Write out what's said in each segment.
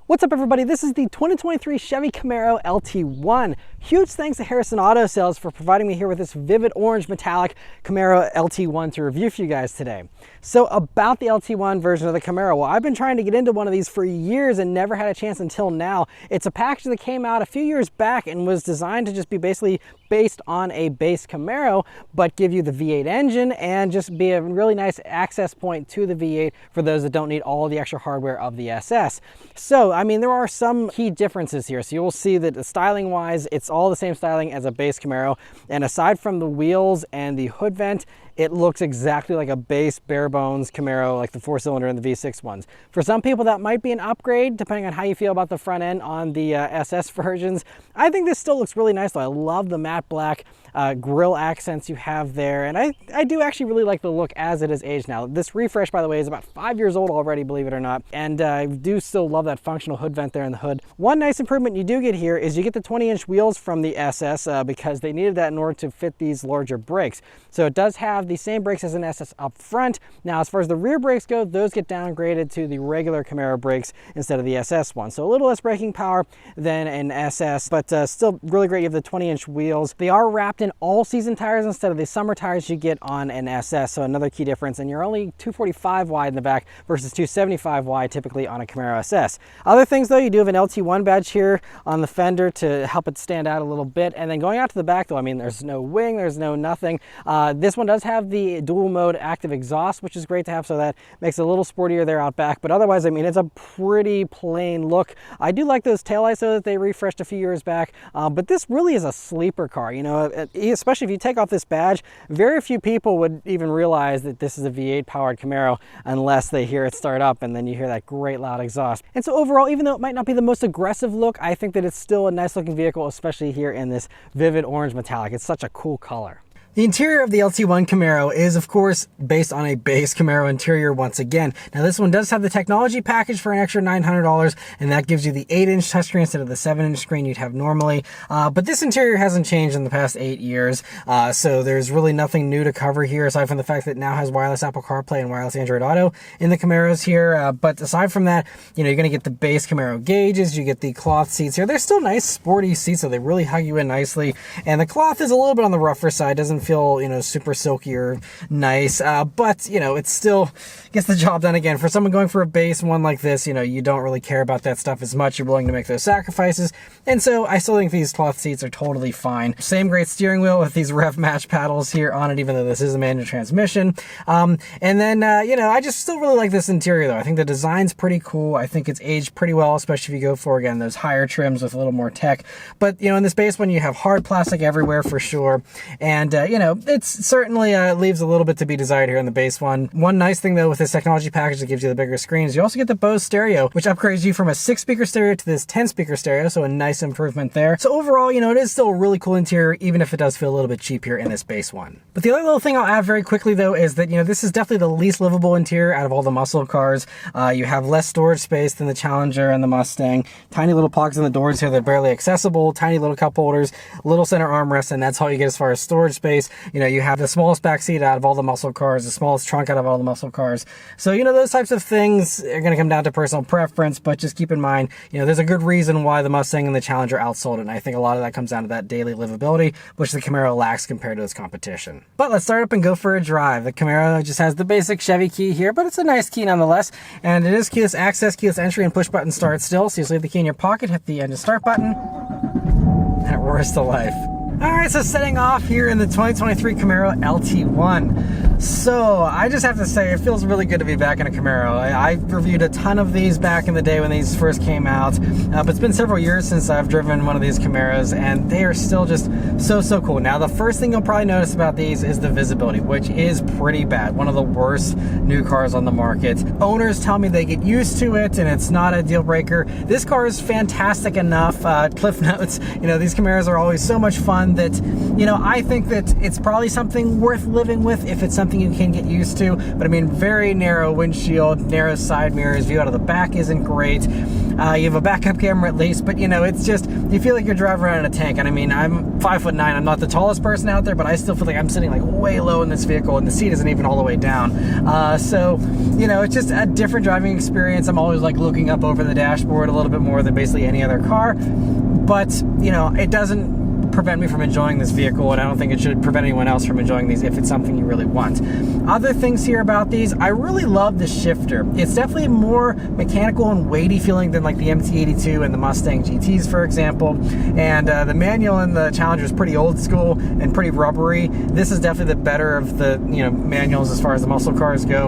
What's up everybody, this is the 2023 Chevy Camaro LT1. Huge thanks to Harrison Auto Sales for providing me here with this vivid orange metallic Camaro LT1 to review for you guys today. So about the LT1 version of the Camaro, well, I've been trying to get into one of these for years and never had a chance until now. It's a package that came out a few years back and was designed to just be basically based on a base Camaro, but give you the V8 engine and just be a really nice access point to the V8 for those that don't need all the extra hardware of the SS. So, I mean, there are some key differences here. So you'll see that styling wise, it's all the same styling as a base Camaro. And aside from the wheels and the hood vent, it looks exactly like a base bare bones Camaro, like the 4-cylinder and the V6 ones. For some people that might be an upgrade, depending on how you feel about the front end on the SS versions. I think this still looks really nice though. I love the matte black grille accents you have there. And I do actually really like the look as it is aged now. This refresh, by the way, is about 5 years old already, believe it or not. And I do still love that functional hood vent there in the hood. One nice improvement you do get here is you get the 20-inch wheels from the SS because they needed that in order to fit these larger brakes. So it does have the same brakes as an SS up front. Now, as far as the rear brakes go, those get downgraded to the regular Camaro brakes instead of the SS one. So a little less braking power than an SS, but still really great. You have the 20-inch wheels. They are wrapped in all-season tires instead of the summer tires you get on an SS. So another key difference, and you're only 245 wide in the back versus 275 wide typically on a Camaro SS. Other things though, you do have an LT1 badge here on the fender to help it stand out a little bit. And then going out to the back though, I mean, there's no wing, there's no nothing. This one does have the dual mode active exhaust, which is great to have, so that makes it a little sportier there out back. But otherwise, I mean, it's a pretty plain look. I do like those taillights though that they refreshed a few years back, but this really is a sleeper car. You know, especially if you take off this badge, very few people would even realize that this is a V8 powered Camaro unless they hear it start up and then you hear that great loud exhaust. And so overall, even though it might not be the most aggressive look, I think that it's still a nice looking vehicle, especially here in this vivid orange metallic. It's such a cool color. The interior of the LT1 Camaro is, of course, based on a base Camaro interior once again. Now, this one does have the technology package for an extra $900, and that gives you the 8-inch touchscreen instead of the 7-inch screen you'd have normally. But this interior hasn't changed in the past 8 years, so there's really nothing new to cover here, aside from the fact that it now has wireless Apple CarPlay and wireless Android Auto in the Camaros here. But aside from that, you know, you're going to get the base Camaro gauges, you get the cloth seats here. They're still nice, sporty seats, so they really hug you in nicely. And the cloth is a little bit on the rougher side, doesn't feel, you know, super silky or nice, but you know, it still gets the job done. Again, for someone going for a base one like this, you know, you don't really care about that stuff as much. You're willing to make those sacrifices, and so I still think these cloth seats are totally fine. Same great steering wheel with these rev match paddles here on it, even though this is a manual transmission. And then you know, I just still really like this interior though. I think the design's pretty cool. I think it's aged pretty well, especially if you go for, again, those higher trims with a little more tech. But you know, in this base one, you have hard plastic everywhere for sure, and you know, it certainly leaves a little bit to be desired here in the base one. One nice thing though with this technology package that gives you the bigger screens, you also get the Bose stereo, which upgrades you from a 6-speaker stereo to this 10-speaker stereo, so a nice improvement there. So overall, you know, it is still a really cool interior, even if it does feel a little bit cheap here in this base one. But the other little thing I'll add very quickly though is that, you know, this is definitely the least livable interior out of all the muscle cars. You have less storage space than the Challenger and the Mustang. Tiny little pockets in the doors here that are barely accessible, tiny little cup holders, little center armrest, and that's all you get as far as storage space. You know, you have the smallest back seat out of all the muscle cars, the smallest trunk out of all the muscle cars. So, you know, those types of things are going to come down to personal preference, but just keep in mind, you know, there's a good reason why the Mustang and the Challenger outsold it, and I think a lot of that comes down to that daily livability, which the Camaro lacks compared to its competition. But let's start up and go for a drive. The Camaro just has the basic Chevy key here, but it's a nice key nonetheless, and it is keyless access, keyless entry, and push button start still, so you just leave the key in your pocket, hit the engine start button, and it roars to life. Alright, so setting off here in the 2023 Camaro LT1. So, I just have to say, it feels really good to be back in a Camaro. I reviewed a ton of these back in the day when these first came out, but it's been several years since I've driven one of these Camaros, and they are still just so cool. Now, the first thing you'll probably notice about these is the visibility, which is pretty bad. One of the worst new cars on the market. Owners tell me they get used to it, and it's not a deal breaker. This car is fantastic enough. Cliff notes, you know, these Camaros are always so much fun that, you know, I think that it's probably something worth living with if it's something something you can get used to, but I mean, very narrow windshield, narrow side mirrors, view out of the back isn't great. You have a backup camera at least, but you know, it's just, you feel like you're driving around in a tank. And I mean, I'm 5'9", I'm not the tallest person out there, but I still feel like I'm sitting like way low in this vehicle, and the seat isn't even all the way down. So, you know, it's just a different driving experience. I'm always like looking up over the dashboard a little bit more than basically any other car, but you know, it doesn't prevent me from enjoying this vehicle, and I don't think it should prevent anyone else from enjoying these if it's something you really want. Other things here about these, I really love the shifter. It's definitely more mechanical and weighty feeling than like the MT82 and the Mustang GTs, for example. And the manual in the Challenger is pretty old school and pretty rubbery. This is definitely the better of the, you know, manuals as far as the muscle cars go.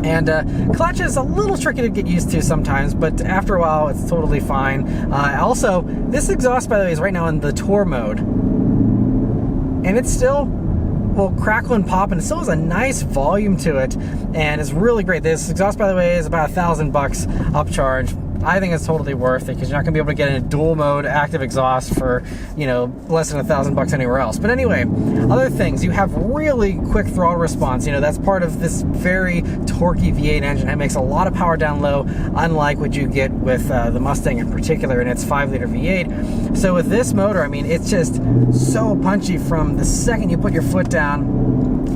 And clutch is a little tricky to get used to sometimes, but after a while it's totally fine. Also, this exhaust, by the way, is right now in the Tour mode, and it's still will crackle and pop, and it still has a nice volume to it, and it's really great. This exhaust, by the way, is about $1,000 upcharge. I think it's totally worth it, because you're not gonna be able to get in a dual mode active exhaust for, you know, less than $1,000 anywhere else. But anyway, other things, you have really quick throttle response. You know, that's part of this very torquey V8 engine. It makes a lot of power down low, unlike what you get with the Mustang in particular, and its 5-liter V8. So with this motor, I mean, it's just so punchy from the second you put your foot down,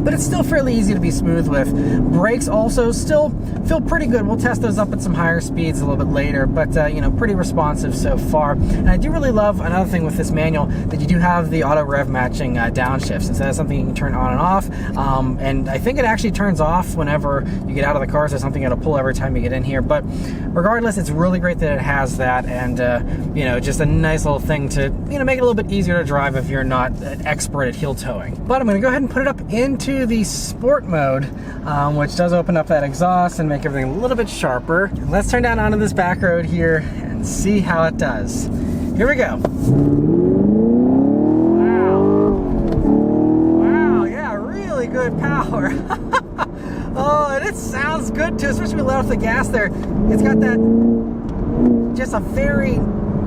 but it's still fairly easy to be smooth with. Brakes also still feel pretty good. We'll test those up at some higher speeds a little bit later, but you know, pretty responsive so far. And I do really love another thing with this manual, that you do have the auto rev matching downshifts, and so that's something you can turn on and off. And I think it actually turns off whenever you get out of the car, so something it'll pull every time you get in here. But regardless, it's really great that it has that, and you know, just a nice little thing to, you know, make it a little bit easier to drive if you're not an expert at heel towing. But I'm going to go ahead and put it up into the sport mode, which does open up that exhaust and make everything a little bit sharper. And let's turn down onto this back road here and see how it does. Here we go. Wow, yeah, really good power. Oh, and it sounds good too, especially when we let off the gas there. It's got that, just a very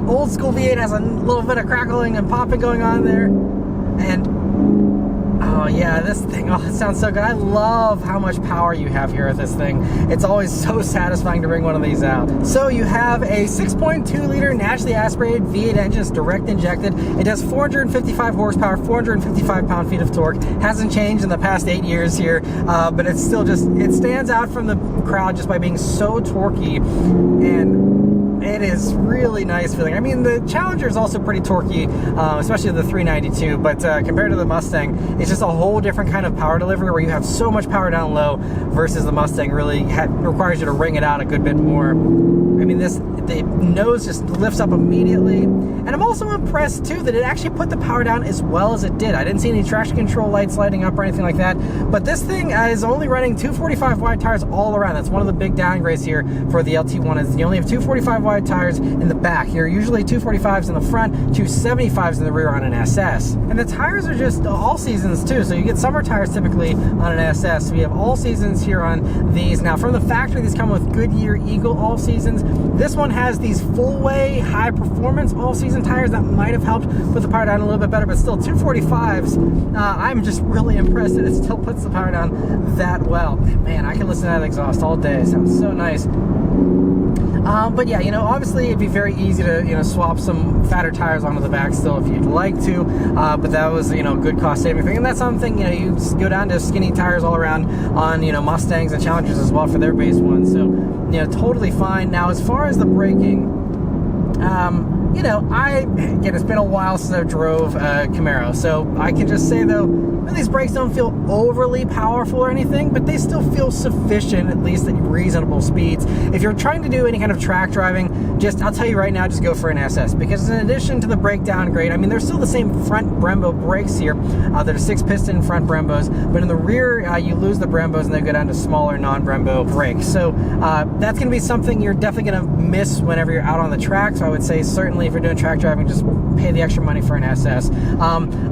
old school V8, has a little bit of crackling and popping going on there. And oh yeah, this thing, oh, it sounds so good. I love how much power you have here with this thing. It's always so satisfying to bring one of these out. So you have a 6.2 liter naturally aspirated V8 engine. It's direct injected. It does 455 horsepower, 455 pound-feet of torque. Hasn't changed in the past 8 years here, but it's still just, it stands out from the crowd just by being so torquey, and it is really nice feeling. I mean, the Challenger is also pretty torquey, especially the 392, but compared to the Mustang, it's just a whole different kind of power delivery, where you have so much power down low, versus the Mustang really requires you to wring it out a good bit more. I mean, the nose just lifts up immediately. And I'm also impressed too that it actually put the power down as well as it did. I didn't see any traction control lights lighting up or anything like that, but this thing is only running 245 wide tires all around. That's one of the big downgrades here for the LT1, is you only have 245 wide tires in the back. You're usually 245s in the front, 275s in the rear on an SS. And the tires are just all seasons too, so you get summer tires typically on an SS. So we have all seasons here on these. Now from the factory, these come with Goodyear Eagle all seasons. This one has these full-way high performance all season tires that might have helped put the power down a little bit better, but still 245s. I'm just really impressed that it still puts the power down that well. Man, I can listen to that exhaust all day. It sounds so nice. But yeah, you know, obviously it'd be very easy to, you know, swap some fatter tires onto the back still if you'd like to, but that was, you know, good cost saving thing. And that's something, you know, you go down to skinny tires all around on, you know, Mustangs and Challengers as well for their base ones. So, you know, totally fine. Now, as far as the braking, you know, again, it's been a while since I drove a Camaro, so I can just say though, these brakes don't feel overly powerful or anything, but they still feel sufficient, at least at reasonable speeds. If you're trying to do any kind of track driving, I'll tell you right now, just go for an SS, because in addition to the brake downgrade, I mean, they're still the same front Brembo brakes here. They're 6-piston front Brembos, but in the rear, you lose the Brembos and they go down to smaller non-Brembo brakes. So that's going to be something you're definitely going to miss whenever you're out on the track. So I would say certainly if you're doing track driving, just pay the extra money for an SS.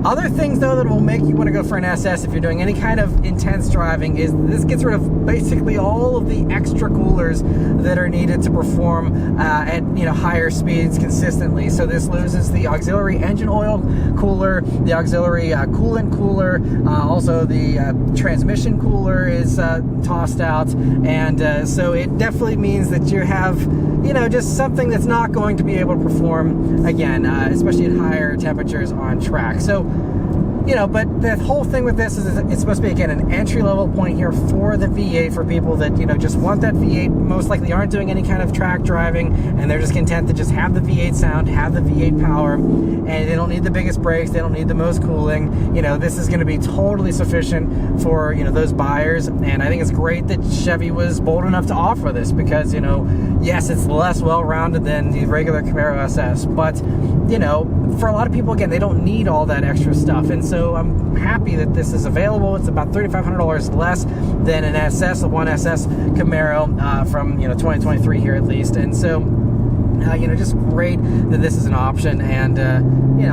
Other things though that will make you want to go for an SS if you're doing any kind of intense driving is this gets rid of basically all of the extra coolers that are needed to perform at higher speeds consistently. So this loses the auxiliary engine oil cooler, the auxiliary coolant cooler, also the transmission cooler is tossed out, and so it definitely means that you have just something that's not going to be able to perform again, especially at higher temperatures on track. So but the whole thing with this is it's supposed to be, again, an entry-level point here for the V8 for people that, just want that V8, most likely aren't doing any kind of track driving, and they're just content to just have the V8 sound, have the V8 power, and they don't need the biggest brakes, they don't need the most cooling. This is going to be totally sufficient for, those buyers, and I think it's great that Chevy was bold enough to offer this because, yes, it's less well-rounded than the regular Camaro SS, but, for a lot of people, again, they don't need all that extra stuff, and so I'm happy that this is available. It's about $3,500 less than an SS, a 1SS Camaro from 2023 here at least, and so just great that this is an option. And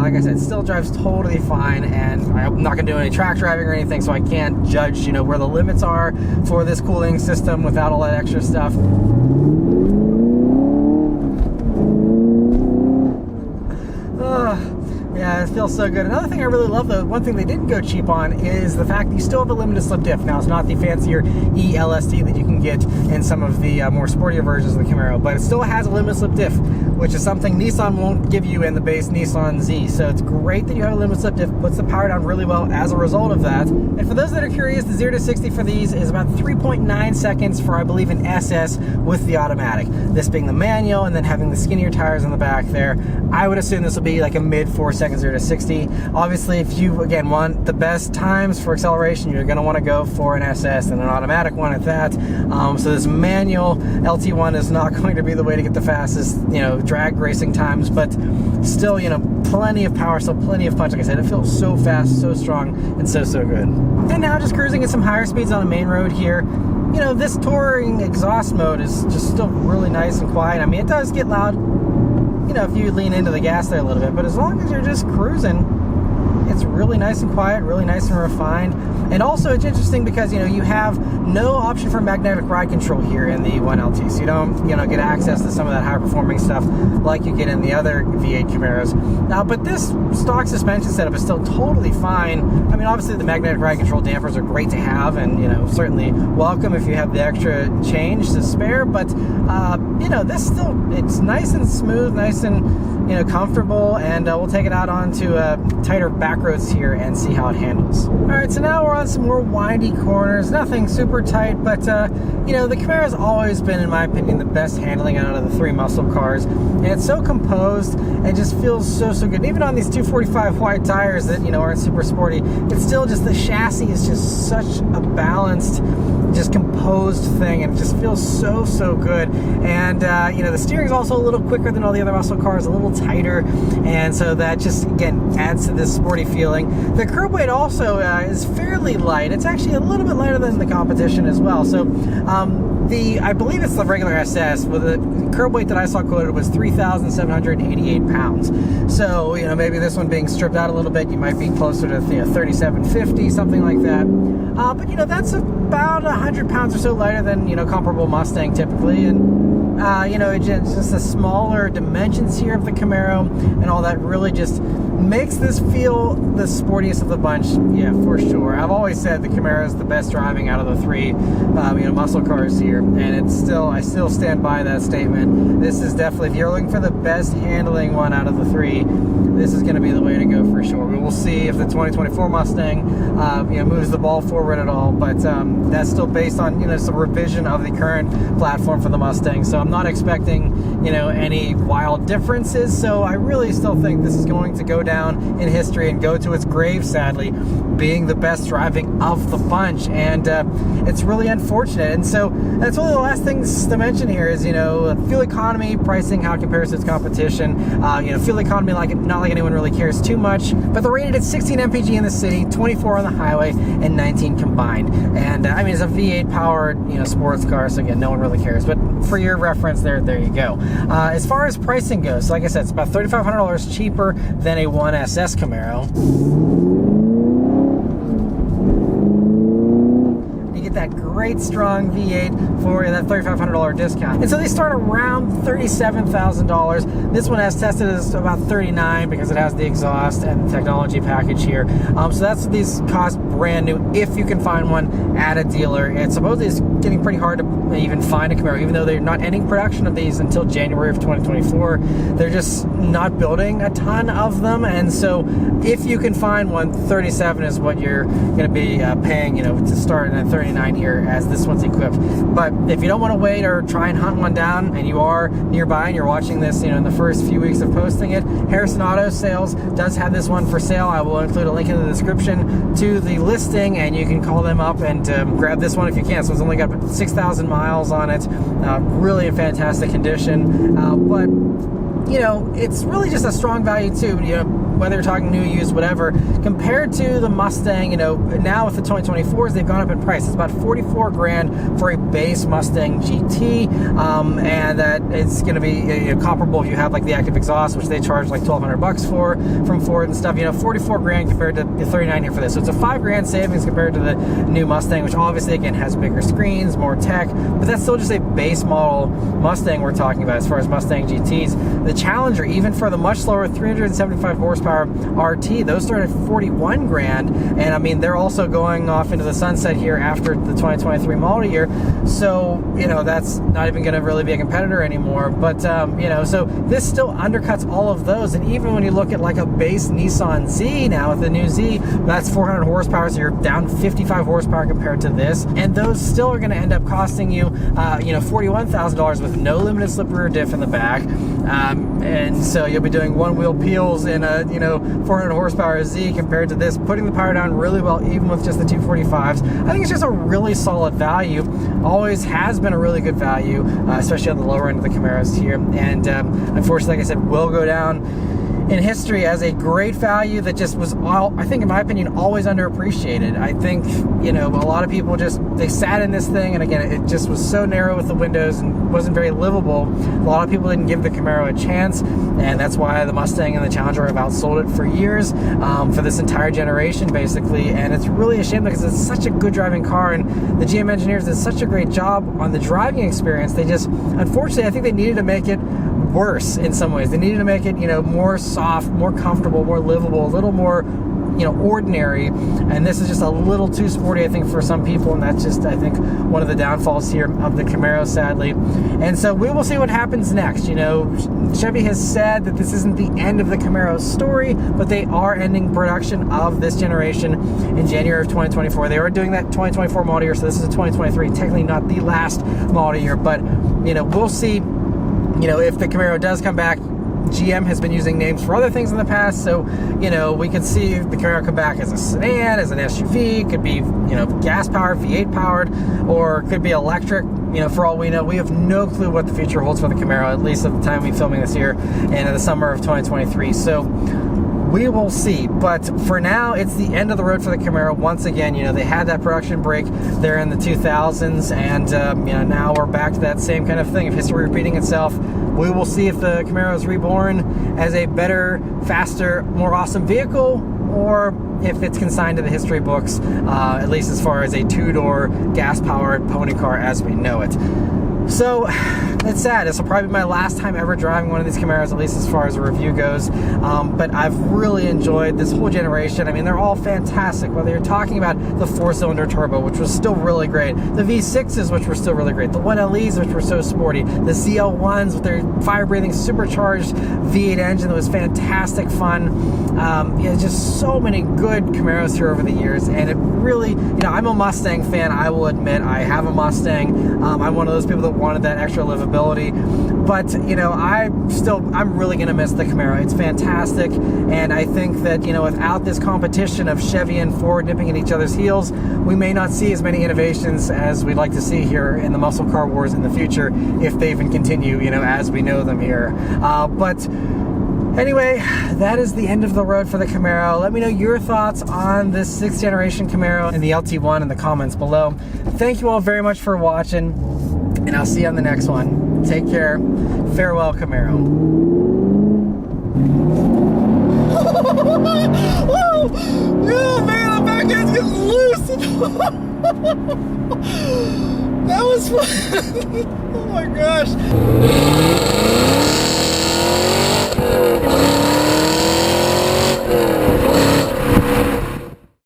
like I said, it still drives totally fine, and I'm not gonna do any track driving or anything, so I can't judge where the limits are for this cooling system without all that extra stuff. Yeah, it feels so good. Another thing I really love, though, one thing they didn't go cheap on is the fact that you still have a limited slip diff. Now, it's not the fancier ELST that you can get in some of the more sportier versions of the Camaro, but it still has a limited slip diff, which is something Nissan won't give you in the base Nissan Z. So it's great that you have a limited slip diff, puts the power down really well as a result of that. And for those that are curious, the 0 to 60 for these is about 3.9 seconds for, I believe, an SS with the automatic. This being the manual and then having the skinnier tires in the back there, I would assume this will be like a mid 4 seconds 0 to 60. Obviously, if you, again, want the best times for acceleration, you're going to want to go for an SS and an automatic one at that. So this manual LT1 is not going to be the way to get the fastest, drag racing times, but still, plenty of power, still plenty of punch. Like I said, it feels so fast, so strong, and so good. And now just cruising at some higher speeds on the main road here. This touring exhaust mode is just still really nice and quiet. I mean, it does get loud, if you lean into the gas there a little bit, but as long as you're just cruising, it's really nice and quiet, really nice and refined. And also it's interesting because you have no option for magnetic ride control here in the 1LT, so you don't get access to some of that high performing stuff like you get in the other V8 Camaros. But this stock suspension setup is still totally fine. I mean, obviously the magnetic ride control dampers are great to have, and certainly welcome if you have the extra change to spare, but this still, it's nice and smooth, nice and comfortable, and we'll take it out onto tighter back roads here and see how it handles. Alright, so now we're on some more windy corners, nothing super tight, but the Camaro's always been, in my opinion, the best handling out of the three muscle cars, and it's so composed and just feels so good. And even on these 245 wide tires that aren't super sporty, it's still just, the chassis is just such a balanced, just composed thing, and it just feels so good. And the steering is also a little quicker than all the other muscle cars, a little tighter, and so that just, again, adds to this sporty feeling. The curb weight also is fairly light. It's actually a little bit lighter than the competition as well. So I believe it's the regular SS, with the curb weight that I saw quoted was 3,788 pounds. So maybe this one being stripped out a little bit, you might be closer to 3,750, something like that. But that's about 100 pounds or so lighter than comparable Mustang typically, and it's just the smaller dimensions here of the Camaro and all that really just makes this feel the sportiest of the bunch. Yeah, for sure. I've always said the Camaro is the best driving out of the three muscle cars here, and I still stand by that statement. This is definitely, if you're looking for the best handling one out of the three, this is going to be the way to go for sure. We will see if the 2024 Mustang moves the ball forward at all, but that's still based on it's a revision of the current platform for the Mustang, so I'm not expecting any wild differences. So I really still think this is going to go down in history and go to its grave, sadly, being the best driving of the bunch, and it's really unfortunate. And so that's one of the last things to mention here is fuel economy, pricing, how it compares to its competition. Fuel economy, not like anyone really cares too much, but they're rated at 16 mpg in the city, 24 on the highway, and 19 combined. And I mean, it's a V8 powered sports car, so again, no one really cares, but for your reference, reference, there you go. As far as pricing goes, so like I said, it's about $3,500 cheaper than a 1SS Camaro. That great strong V8 for that $3,500 discount. And so they start around $37,000. This one has tested as about $39,000 because it has the exhaust and the technology package here. So that's what these cost brand new if you can find one at a dealer. And supposedly it's getting pretty hard to even find a Camaro, even though they're not ending production of these until January of 2024. They're just not building a ton of them. And so if you can find one, $37,000 is what you're going to be paying, to start, and then $39,000 here as this one's equipped. But if you don't want to wait or try and hunt one down, and you are nearby and you're watching this, in the first few weeks of posting it, Harrison Auto Sales does have this one for sale. I will include a link in the description to the listing, and you can call them up and grab this one if you can. So it's only got 6,000 miles on it, really in fantastic condition. But it's really just a strong value too. Whether you're talking new, used, whatever, compared to the Mustang, now with the 2024s, they've gone up in price. It's about $44,000 for a base Mustang GT, and that it's going to be comparable if you have like the active exhaust, which they charge like $1,200 for from Ford and stuff. $44,000 compared to the $39,000 here for this. So it's a $5,000 savings compared to the new Mustang, which obviously again has bigger screens, more tech, but that's still just a base model Mustang we're talking about as far as Mustang GTs. The Challenger, even for the much slower 375 horsepower RT, those start at $41,000, and I mean they're also going off into the sunset here after the 2023 model year, so that's not even going to really be a competitor anymore. But so this still undercuts all of those. And even when you look at like a base Nissan Z now with the new Z, that's 400 horsepower, so you're down 55 horsepower compared to this, and those still are going to end up costing you $41,000 with no limited slip rear diff in the back, and so you'll be doing one wheel peels in a 400 horsepower Z compared to this, putting the power down really well even with just the 245s. I think it's just a really solid value. Always has been a really good value, especially on the lower end of the Camaros here. And unfortunately, like I said, will go down in history as a great value that just was, I think in my opinion, always underappreciated. I think, a lot of people they sat in this thing, and again, it just was so narrow with the windows and wasn't very livable. A lot of people didn't give the Camaro a chance, and that's why the Mustang and the Challenger have outsold it for years, for this entire generation, basically. And it's really a shame because it's such a good driving car, and the GM engineers did such a great job on the driving experience. They just, unfortunately, I think they needed to make it worse in some ways. They needed to make it, more soft, more comfortable, more livable, a little more, ordinary. And this is just a little too sporty, I think, for some people. And that's just, I think, one of the downfalls here of the Camaro, sadly. And so we will see what happens next. Chevy has said that this isn't the end of the Camaro story, but they are ending production of this generation in January of 2024. They are doing that 2024 model year, so this is a 2023, technically not the last model year, but, we'll see. If the Camaro does come back. GM has been using names for other things in the past, so we could see the Camaro come back as a sedan, as an SUV. Could be gas powered, V8 powered, or could be electric. For all we know, we have no clue what the future holds for the Camaro, at least at the time we're filming this year and in the summer of 2023. So we will see. But for now, it's the end of the road for the Camaro. Once again, they had that production break there in the 2000s, and now we're back to that same kind of thing of history repeating itself. We will see if the Camaro is reborn as a better, faster, more awesome vehicle, or if it's consigned to the history books, at least as far as a two-door gas-powered pony car as we know it. So it's sad. This will probably be my last time ever driving one of these Camaros, at least as far as a review goes. But I've really enjoyed this whole generation. I mean, they're all fantastic. Whether you're talking about the 4-cylinder turbo, which was still really great, the V6s, which were still really great, the 1LEs, which were so sporty, the ZL1s with their fire-breathing supercharged V8 engine that was fantastic fun. Just so many good Camaros here over the years, and it really, I'm a Mustang fan. I will admit, I have a Mustang. I'm one of those people that wanted that extra livability, but I'm really gonna miss the Camaro. It's fantastic, and I think that without this competition of Chevy and Ford nipping at each other's heels, we may not see as many innovations as we'd like to see here in the muscle car wars in the future, if they even continue as we know them here. But anyway, that is the end of the road for the Camaro. Let me know your thoughts on this 6th generation Camaro and the LT1 in the comments below. Thank you all very much for watching, and I'll see you on the next one. Take care. Farewell, Camaro. Oh man, the back end's getting loose. That was fun. Oh my gosh.